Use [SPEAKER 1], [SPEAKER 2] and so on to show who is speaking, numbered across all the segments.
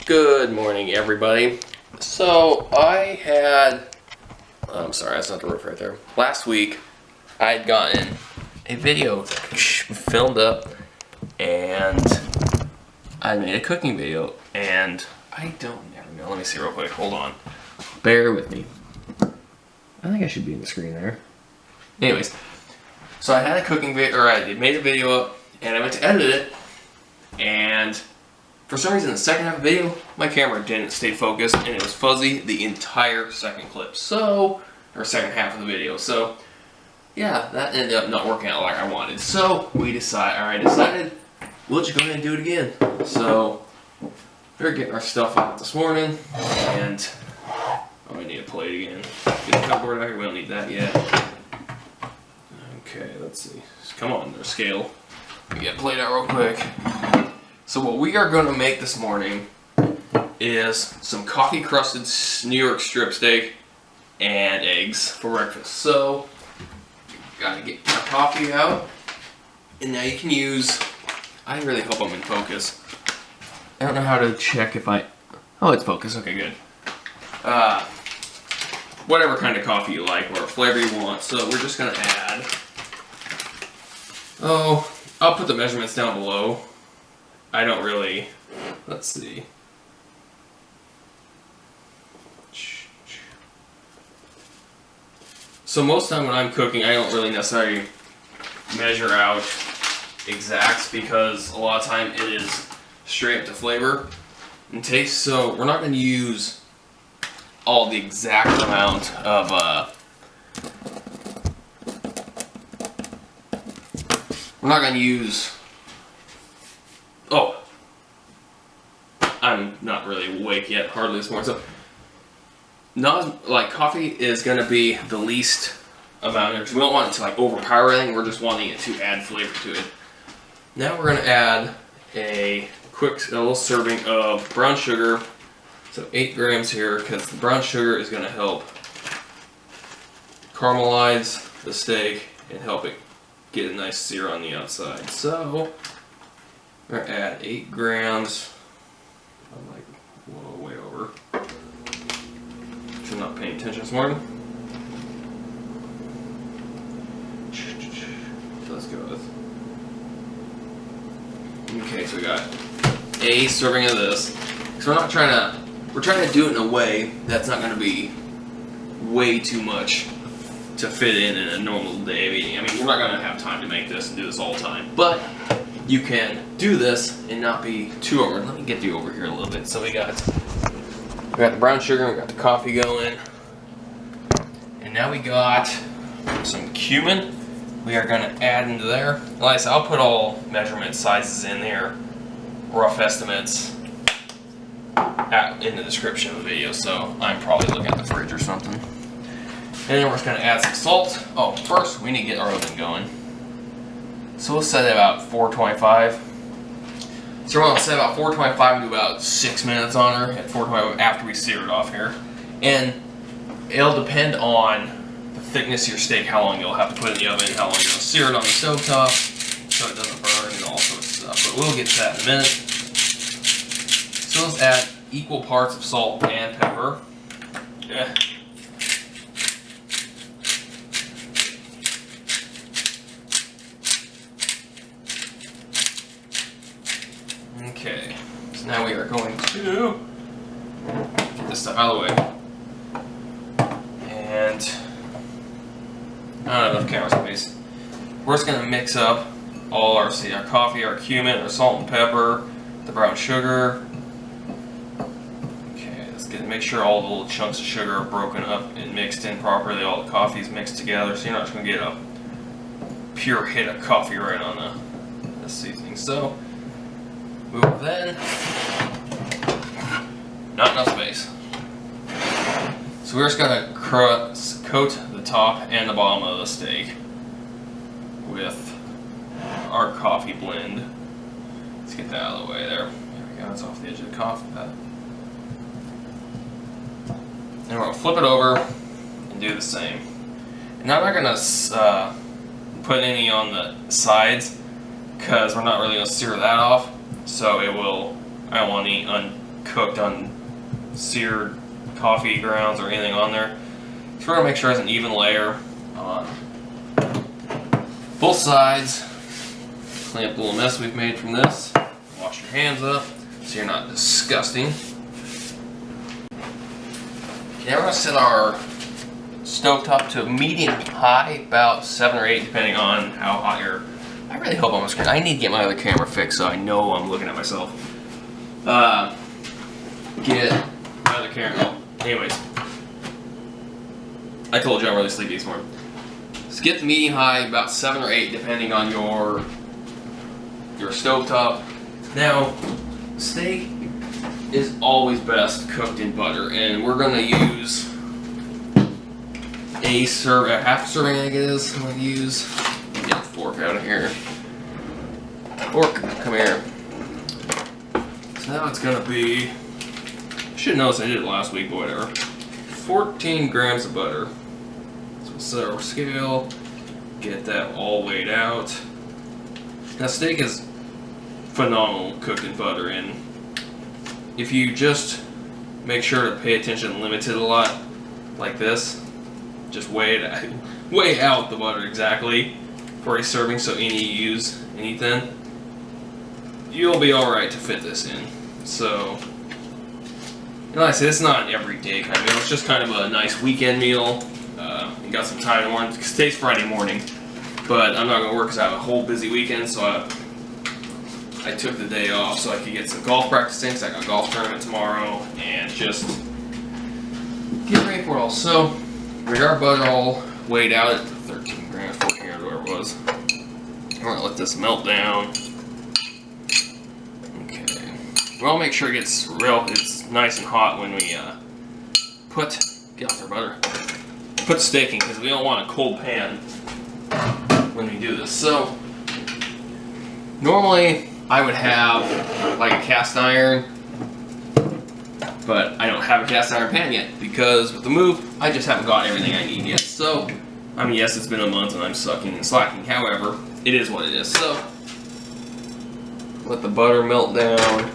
[SPEAKER 1] Good morning, everybody. So I had, I'm sorry, that's not the roof right there. Last week, I had gotten a video filmed up, and I made a cooking video, and I never know. Let me see real quick. Hold on. Bear with me. I think I should be in the screen there. Anyways, so I had a cooking video, or I made a video up, and I went to edit it, and for some reason, the second half of the video, my camera didn't stay focused, and it was fuzzy the entire second clip. So, or second half of the video. So, yeah, that ended up not working out like I wanted. So, I decided, we'll just go ahead and do it again. So, we're getting our stuff out this morning, and I need a plate again. Get the cupboard out here. We don't need that yet. Okay, let's see. Come on, there's scale. We get a plate out real quick. So what we are going to make this morning is some coffee crusted New York strip steak and eggs for breakfast. So, gotta get my coffee out, and now you can use, I really hope I'm in focus. I don't know how to check if oh, it's focused, okay, good. Whatever kind of coffee you like, or flavor you want. So we're just gonna add, I'll put the measurements down below. I don't really, let's see. So most of the time when I'm cooking, I don't really necessarily measure out exacts, because a lot of time it is straight up to flavor and taste. So we're not going to use all the exact amount of, we're not going to use, I'm not really awake yet, hardly this morning. So, coffee is going to be the least amount of energy. We don't want it to overpower anything. We're just wanting it to add flavor to it. Now we're going to add a little serving of brown sugar. So 8 grams here, because the brown sugar is going to help caramelize the steak and help it get a nice sear on the outside. So we're going to add 8 grams. I'm like, whoa, way over. I'm not paying attention this morning. So let's go with. Okay, so we got a serving of this. So we're trying to do it in a way that's not going to be way too much to fit in a normal day of eating. I mean, we're not going to have time to make this and do this all the time, but you can do this and not be too over. Let me get you over here a little bit. So we got the brown sugar, we got the coffee going, and now we got some cumin. We are going to add into there. Like I said, I'll put all measurement sizes in there, rough estimates, in the description of the video. So I'm probably looking at the fridge or something. And then we're just going to add some salt. Oh, first we need to get our oven going. So we'll set it about 425. So we're going to set about 425 and do about 6 minutes on her at 425 after we sear it off here. And it'll depend on the thickness of your steak, how long you'll have to put it in the oven, how long you'll sear it on the stovetop so it doesn't burn and all sorts of stuff. But we'll get to that in a minute. So let's add equal parts of salt and pepper. Yeah. Okay, so now we are going to get this stuff out of the way. And I don't know if the camera's space. We're just going to mix up all our coffee, our cumin, our salt and pepper, the brown sugar. Okay, let's make sure all the little chunks of sugar are broken up and mixed in properly. All the coffee is mixed together, so you're not just going to get a pure hit of coffee right on the seasoning. So we will then, not enough space. So we're just going to coat the top and the bottom of the steak with our coffee blend. Let's get that out of the way there. There we go, it's off the edge of the coffee. And we're going to flip it over and do the same. And now I'm not going to put any on the sides, because we're not really going to sear that off. So it will, I don't want any cooked on seared coffee grounds or anything on there. So we're gonna make sure it's an even layer on both sides. Clean up the little mess we've made from this. Wash your hands up so you're not disgusting. Okay, now we're gonna set our stovetop to medium high, about 7 or 8 depending on how hot you're. I really hope I'm on screen. I need to get my other camera fixed so I know I'm looking at myself. Get my other camera. Oh, anyways, I told you I'm really sleepy this morning. So get the medium high, about 7 or 8 depending on your stovetop. Now, steak is always best cooked in butter, and we're gonna use a half a serving, I think it is. I'm gonna use. Get the fork out of here. Fork, come here. So now it's gonna be. I should notice I did it last week, but whatever. 14 grams of butter. So we'll set our scale. Get that all weighed out. Now, steak is phenomenal cooked in butter, and if you just make sure to pay attention and limit it a lot, like this, just weigh out the butter exactly for a serving, so any you use anything, you'll be alright to fit this in. So, like I said, it's not an everyday kind of meal, it's just kind of a nice weekend meal. You got some time in the morning, because today's Friday morning, but I'm not going to work because I have a whole busy weekend, so I took the day off so I could get some golf practice in, because I got a golf tournament tomorrow, and just get ready for it all. So, we got our butter all weighed out at 13 grams, 14 grams, whatever it was. We're going to let this melt down. Okay. We'll make sure it's nice and hot when we get off our butter. Put steak in, because we don't want a cold pan when we do this. So, normally I would have like a cast iron, but I don't have a cast iron pan yet because with the move, I just haven't got everything I need yet. So, I mean, yes, it's been a month and I'm sucking and slacking. However, it is what it is. So, let the butter melt down.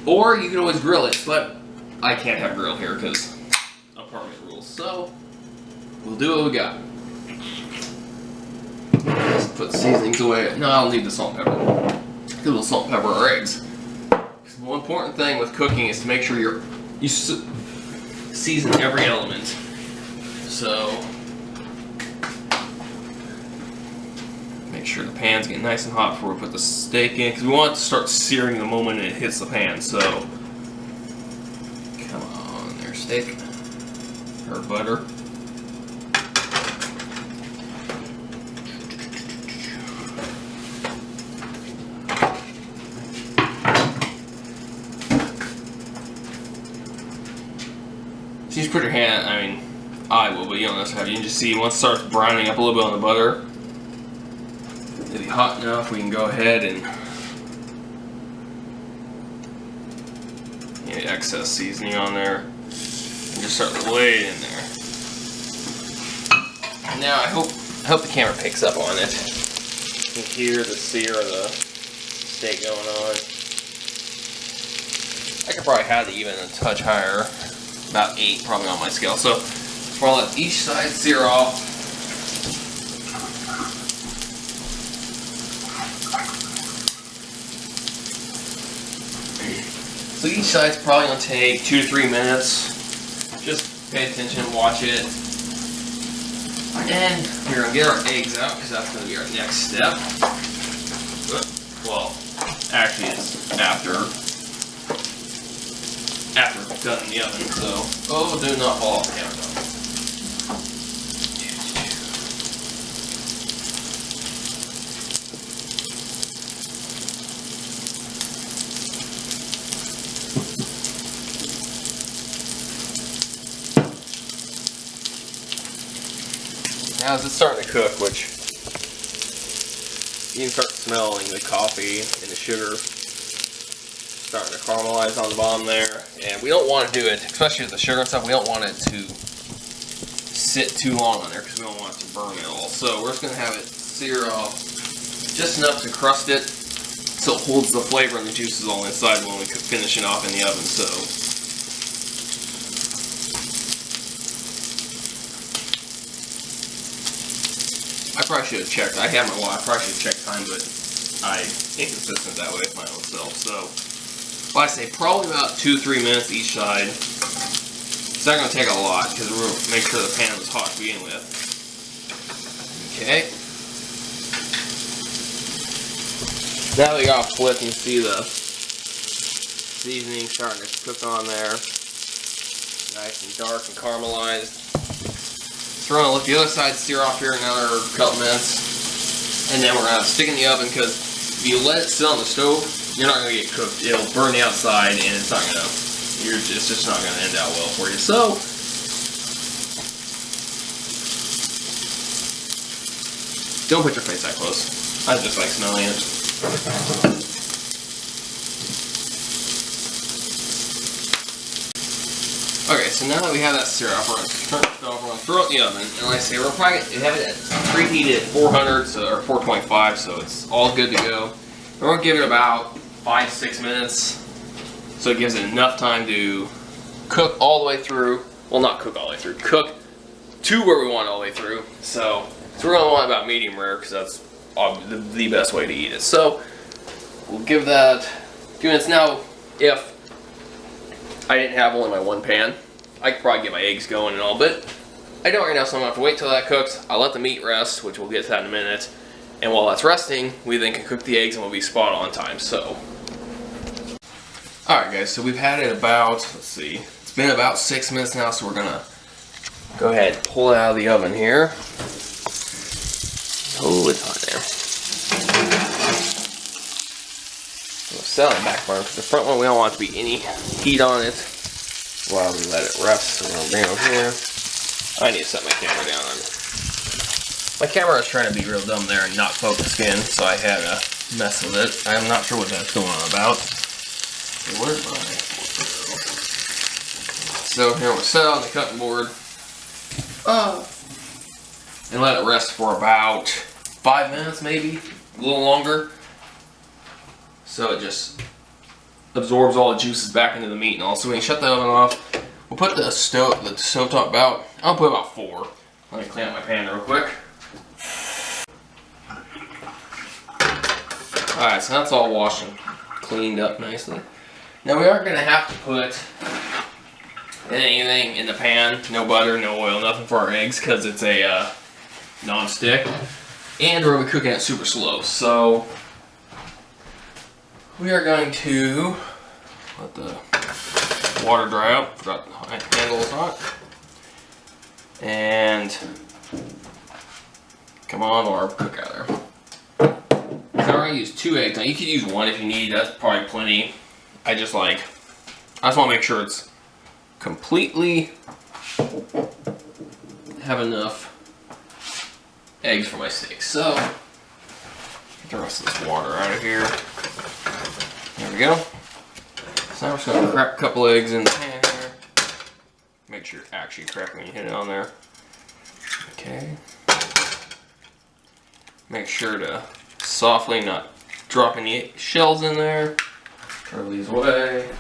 [SPEAKER 1] Or you can always grill it, but I can't have grill here because apartment rules. So, we'll do what we got. Let's put the seasonings away. No, I'll leave the salt and pepper. A little salt and pepper our eggs. Because the one important thing with cooking is to make sure you season every element. So, make sure the pan's getting nice and hot before we put the steak in, because we want it to start searing the moment it hits the pan. So, come on there, steak. Or butter. So you just put your hand, I mean, I will, but you don't necessarily have. You can just see once it starts browning up a little bit on the butter, it'll be hot enough, we can go ahead and get excess seasoning on there and just start laying in there. Now I hope the camera picks up on it. You can hear the sear of the steak going on. I could probably have it even a touch higher. About 8 probably on my scale. So we'll let each side sear off. So each side's probably going to take 2 to 3 minutes. Just pay attention, watch it. And we're going to get our eggs out because that's going to be our next step. Well, actually it's after it's done in the oven, so do not fall off the countertop. Now as it's starting to cook, which you can start smelling the coffee and the sugar starting to caramelize on the bottom there, and we don't want to do it, especially with the sugar and stuff, we don't want it to sit too long on there because we don't want it to burn at all. So we're just going to have it sear off just enough to crust it, so it holds the flavor and the juices all inside when we finish it off in the oven. So I probably should have checked. I have my watch. I probably should have checked time, but I'm inconsistent that way with my own self. So well, I say probably about 2-3 minutes each side. It's not going to take a lot because we're going to make sure the pan is hot to begin with. Okay. Now we got flip and see the seasoning starting to cook on there. Nice and dark and caramelized. So we're going to let the other side sear off here another couple minutes. And then we're going to stick it in the oven because if you let it sit on the stove, you're not going to get cooked. It'll burn the outside and it's not going to, it's just not going to end out well for you. So, don't put your face that close. I just like smelling it. Okay, so now that we have that seared off, we're going to turn it off, we're going to throw it in the oven, and like I say, we're probably going to have it preheated at 400 or 425, so it's all good to go. We're going to give it about 5-6 minutes, so it gives it enough time to cook all the way through. Well, not cook all the way through, cook to where we want it all the way through. So we're going to want about medium rare because that's the best way to eat it. So we'll give that 2 minutes. Now, if I didn't have only my one pan, I could probably get my eggs going and all, but I don't right now, so I'm going to have to wait till that cooks. I'll let the meat rest, which we'll get to that in a minute. And while that's resting, we then can cook the eggs and we'll be spot on time. So, alright guys, so we've had it about, let's see, it's been about 6 minutes now, so we're going to go ahead and pull it out of the oven here. Oh, it's hot there. We'll set it on the back burner because the front one we don't want to be any heat on it while we let it rest. So we're going to bring it over here. I need to set my camera down. My camera is trying to be real dumb there and not focus in, so I had a mess with it. I'm not sure what that's going on about. Where's my... So here we'll set it on the cutting board. And let it rest for about 5 minutes, maybe a little longer, so it just absorbs all the juices back into the meat and all. So when you shut the oven off, we'll put the stovetop about, I'll put about 4. Let me clean up my pan real quick. Alright, so that's all washed and cleaned up nicely. Now we aren't going to have to put anything in the pan, no butter, no oil, nothing for our eggs, because it's a non-stick, and we're going to be cooking it super slow. So we are going to let the water dry out. Forgot the handle is hot. And come on, or cook out there. So we're going to use 2 eggs. Now you could use 1 if you need. That's probably plenty. I just want to make sure it's completely have enough eggs for my steak. So get the rest of this water out of here. There we go. So now we're just going to crack a couple eggs in the pan here. Make sure you actually crack when you hit it on there. Okay. Make sure to softly not drop any shells in there. Throw these away.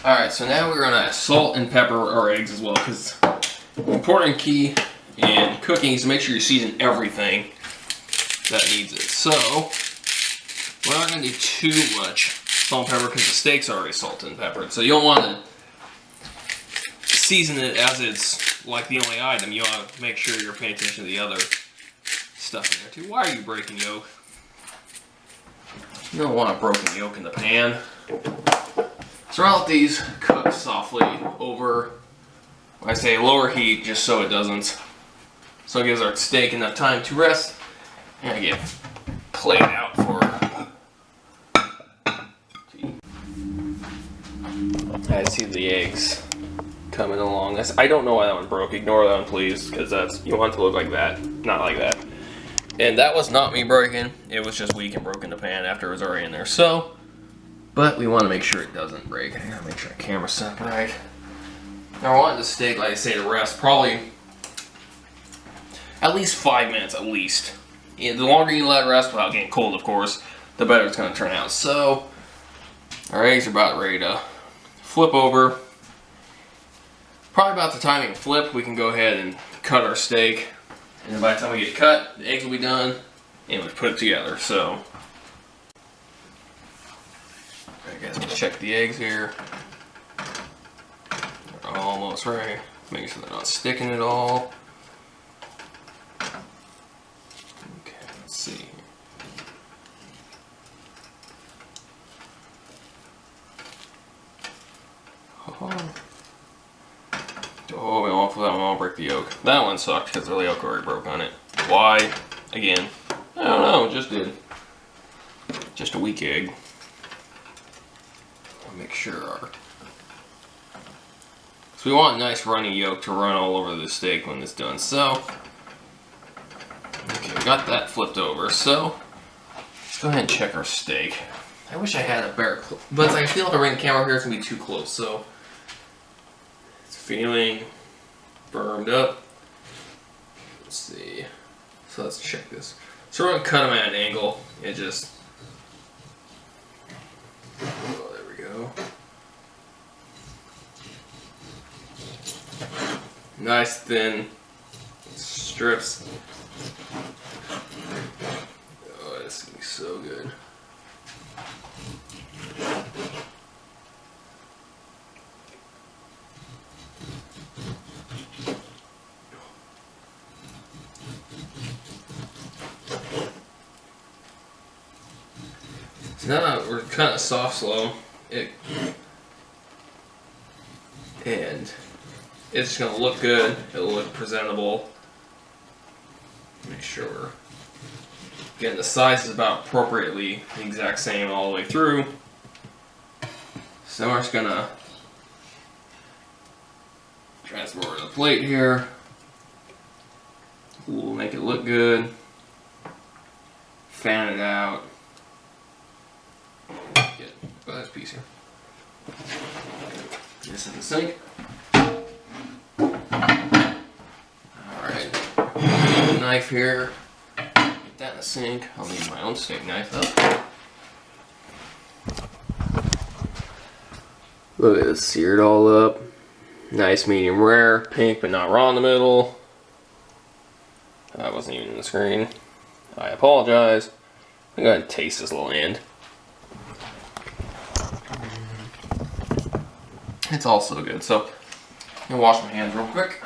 [SPEAKER 1] Alright, so now we're going to salt and pepper our eggs as well, because the important key in cooking is to make sure you season everything that needs it. So, we're not going to do too much salt and pepper because the steak's already salted and peppered. So you don't want to season it as it's like the only item. You want to make sure you're paying attention to the other stuff in there too. Why are you breaking yolk? You don't want a broken yolk in the pan. So I'll let these cook softly over, I say lower heat, just so it doesn't, so it gives our steak enough time to rest and get played out for. I see the eggs coming along. I don't know why that one broke. Ignore that one, please, because that's, you want it to look like that, not like that. And that was not me breaking. It was just weak and broke in the pan after it was already in there. So, but we want to make sure it doesn't break. I gotta make sure the camera's set right. Now I want the steak, like I say, to rest probably at least 5 minutes, at least. The longer you let it rest without getting cold, of course, the better it's going to turn out. So, our eggs are about ready to flip over. Probably about the time it can flip, we can go ahead and cut our steak. And then by the time we get it cut, the eggs will be done, and we put it together. So, alright guys, let's check the eggs here. They're almost ready. Making sure they're not sticking at all. Okay, let's see. Oh, we don't want to break the yolk. That one sucked because the yolk already broke on it. Why? Again, I don't know, it just did. Just a weak egg. I'll make sure so we want a nice runny yolk to run all over the steak when it's done. So, okay, we got that flipped over. So, let's go ahead and check our steak. I wish I had a better, but I feel like if I bring the camera here, it's gonna be too close. So, it's feeling firmed up. Let's see. So let's check this. So we're gonna cut them at an angle. It just, oh, there we go. Nice thin strips. Oh, this is gonna be so good. So now we're kind of soft slow. And it's just going to look good. It'll look presentable. Make sure we're getting the sizes about appropriately the exact same all the way through. So we're just going to transfer over to the plate here. We'll make it look good. Fan it out. Get this piece here. Get this in the sink. Alright. Knife here. Get that in the sink. I'll need my own steak knife up. Look at this, seared all up. Nice medium rare. Pink but not raw in the middle. That wasn't even in the screen. I apologize. I'm going to taste this little end. It's all so good. So, I'm going to wash my hands real quick.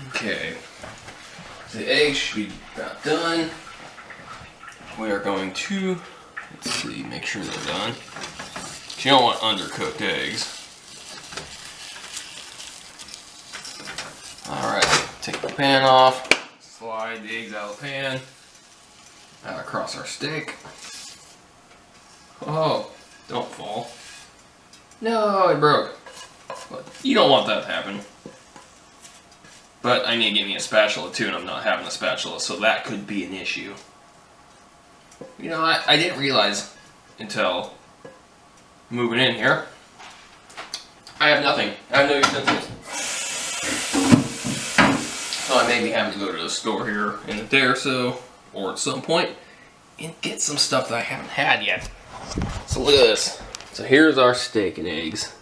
[SPEAKER 1] Okay. So the eggs should be about done. We are going to, let's see, make sure they're done. You don't want undercooked eggs. Alright, take the pan off, slide the eggs out of the pan, out across our steak. Oh, don't fall. No, it broke. But you don't want that to happen. But I need to get me a spatula too, and I'm not having a spatula, so that could be an issue. You know, I didn't realize until moving in here. I have nothing. I have no utensils. So I may be having to go to the store here in a day or so, or at some point, and get some stuff that I haven't had yet. So look at this. So here's our steak and eggs.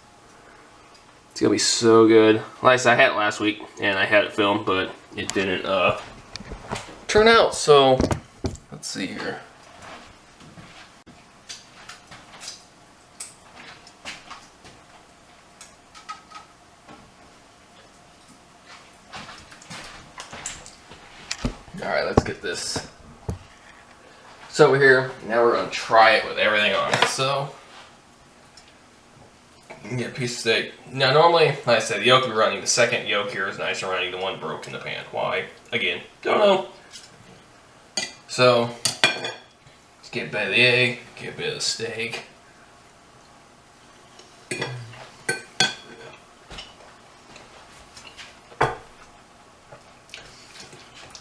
[SPEAKER 1] It's gonna be so good. Like I said, I had it last week, and I had it filmed, but it didn't turn out. So let's see here. Alright, let's get this. So we're here, now we're going to try it with everything on it. So, you can get a piece of steak. Now normally, like I said, the yolk will be running. The second yolk here is nice and running. The one broke in the pan. Why? Again, don't know. So, let's get a bit of the egg, get a bit of the steak.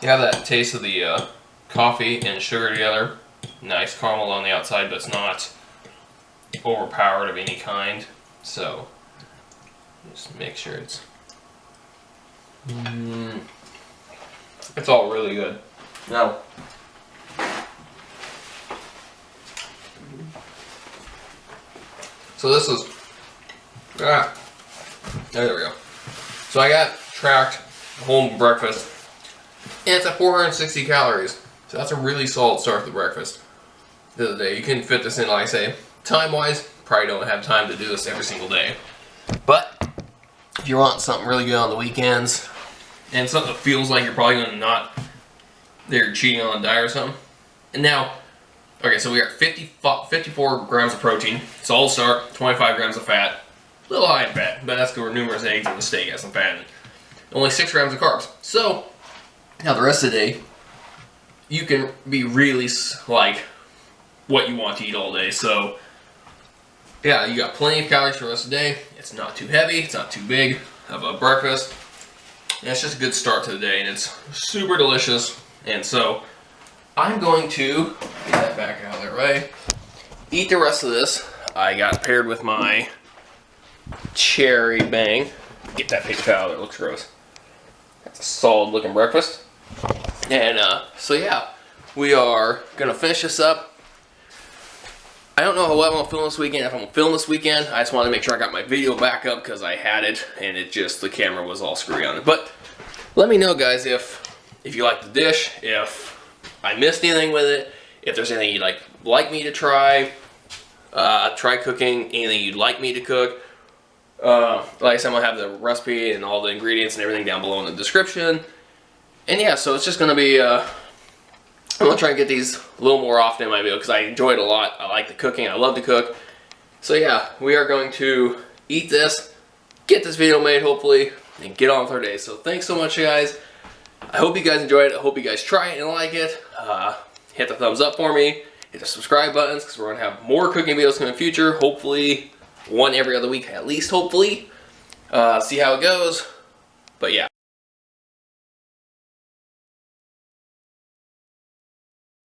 [SPEAKER 1] You have that taste of the coffee and sugar together. Nice caramel on the outside, but it's not overpowered of any kind. So just make sure it's it's all really good. Now, so this is there we go. So I got tracked home breakfast, and it's at 460 calories. So that's a really solid start to the breakfast the other day. You can fit this in, like I say, time-wise, probably don't have time to do this every single day. But if you want something really good on the weekends, and something that feels like you're probably going to not, they're cheating on a diet or something. And now, okay, so we got 54 grams of protein. It's all starch, 25 grams of fat. A little high in fat, but that's because numerous eggs and the steak has some fat in it. Only 6 grams of carbs. So, now the rest of the day, you can be really like what you want to eat all day. So, yeah, you got plenty of calories for the rest of the day. It's not too heavy, it's not too big of a breakfast. And it's just a good start to the day, and it's super delicious. And so, I'm going to get that back out of there, right? Eat the rest of this. I got paired with my cherry bang. Get that paper out of there, it looks gross. That's a solid looking breakfast. And so yeah, we are gonna finish this up. I don't know what I'm gonna film this weekend. If I'm gonna film this weekend, I just wanted to make sure I got my video back up because I had it and it just, the camera was all screwy on it. But let me know, guys, if you like the dish, if I missed anything with it, if there's anything you'd like me to try cooking, anything you'd like me to cook. Like I said, I'm going to have the recipe and all the ingredients and everything down below in the description. And yeah, so it's just going to be, I'm going to try and get these a little more often in my video because I enjoy it a lot. I like the cooking. I love to cook. So yeah, we are going to eat this, get this video made hopefully, and get on with our day. So thanks so much, guys. I hope you guys enjoyed it. I hope you guys try it and like it. Hit the thumbs up for me. Hit the subscribe buttons because we're going to have more cooking videos in the future. Hopefully one every other week at least, hopefully. See how it goes. But yeah.